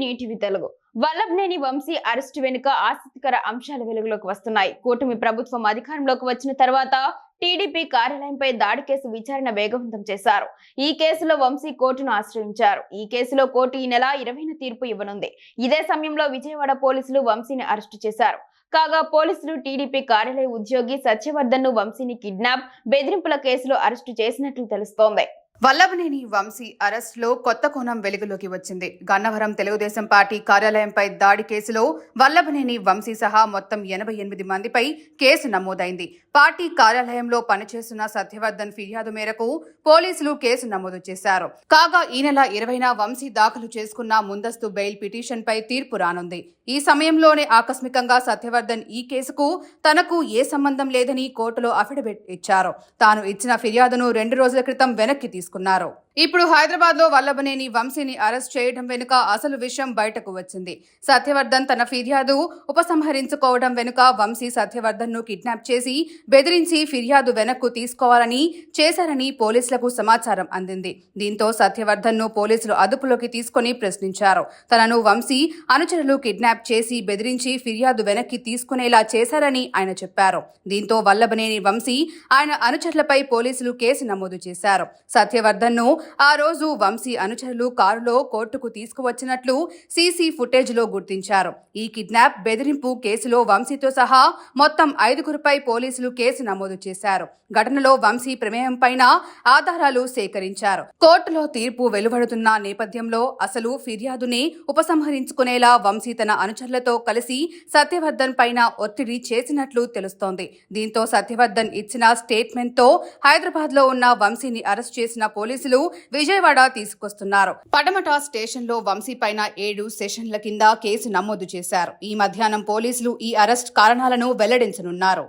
నీటివి Telugu. Vallabhaneni Vamsi arrest వెనుక ఆసక్తికర అంశాలు వెలుగులోకి వస్తున్నాయి. కూటమి ప్రభుత్వం అధికారంలోకి వచ్చిన తర్వాత టీడీపీ కార్యాలయంపై దాడి కేసు విచారణ వేగవంతం చేశారు. ఈ కేసులో వంశీ కోర్టును ఆశ్రయించారు. ఈ కేసులో కోర్టు ఈ నెల 20న తీర్పు ఇవ్వనుంది. ఇదే సమయంలో విజయవాడ పోలీసులు వంశీని అరెస్టు చేశారు. కాగా పోలీసులు టీడీపీ కార్యాలయ ఉద్యోగి సత్యవర్ధన్ ను వంశీని కిడ్నాప్, బెదిరింపుల కేసులో అరెస్టు చేసినట్లు తెలుస్తోంది. వల్లభనేని వంశీ అరెస్టులో కొత్త కోణం వెలుగులోకి వచ్చింది. గన్నవరం తెలుగుదేశం పార్టీ కార్యాలయంపై దాడి కేసులో వల్లభనేని వంశీ సహా మొత్తం 88 మందిపై కేసు నమోదైంది. పార్టీ కార్యాలయంలో పనిచేస్తున్న సత్యవర్ధన్ ఫిర్యాదు మేరకు పోలీసులు కేసు నమోదు చేశారు. కాగా ఈ నెల 20న వంశీ దాఖలు చేసుకున్న ముందస్తు బెయిల్ పిటిషన్పై తీర్పు రానుంది. ఈ సమయంలోనే ఆకస్మికంగా సత్యవర్ధన్ ఈ కేసుకు తనకు ఏ సంబంధం లేదని కోర్టులో అఫిడవిట్ ఇచ్చారు. తాను ఇచ్చిన ఫిర్యాదును 2 రోజుల క్రితం వెనక్కి తీసుకున్నారు. ఇప్పుడు హైదరాబాద్ లో వల్లభనేని వంశీని అరెస్ట్ చేయడం వెనుక అసలు విషయం బయటకు వచ్చింది. సత్యవర్ధన్ తన ఫిర్యాదు ఉపసంహరించుకోవడం వెనుక వంశీ సత్యవర్ధన్ ను కిడ్నాప్ చేసి బెదిరించి ఫిర్యాదు వెనక్కు తీసుకోవాలని చేశారని పోలీసులకు సమాచారం అందింది. దీంతో సత్యవర్ధన్ ను పోలీసులు అదుపులోకి తీసుకుని ప్రశ్నించారు. తనను వంశీ అనుచరులు కిడ్నాప్ చేసి బెదిరించి ఫిర్యాదు వెనక్కి తీసుకునేలా చేశారని ఆయన చెప్పారు. దీంతో వల్లభనేని వంశీ ఆయన అనుచరులపై పోలీసులు కేసు నమోదు చేశారు. సత్యవర్ధన్ ను ఆ రోజు వంశీ అనుచరులు కారులో కోర్టుకు తీసుకువచ్చినట్లు సీసీ ఫుటేజ్ లో గుర్తించారు. ఈ కిడ్నాప్, బెదిరింపు కేసులో వంశీతో సహా మొత్తం 5గురిపై పోలీసులు కేసు నమోదు చేశారు. ఘటనలో వంశీ ప్రమేయం పైన ఆధారాలు సేకరించారు. కోర్టులో తీర్పు వెలువడుతున్న నేపథ్యంలో అసలు ఫిర్యాదునే ఉపసంహరించుకునేలా వంశీ తన అనుచరులతో కలిసి సత్యవర్ధన్ పైన ఒత్తిడి చేసినట్లు తెలుస్తోంది. దీంతో సత్యవర్ధన్ ఇచ్చిన స్టేట్మెంట్ తో హైదరాబాద్ లో ఉన్న వంశీని అరెస్ట్ చేసిన పోలీసులు విజయవాడ తీసుకొస్తున్నారు. పడమట స్టేషన్ లో వంశీ పైన 7 సెషన్ల కింద కేసు నమోదు చేశారు. ఈ మధ్యాహ్నం పోలీసులు ఈ అరెస్ట్ కారణాలను వెల్లడించనున్నారు.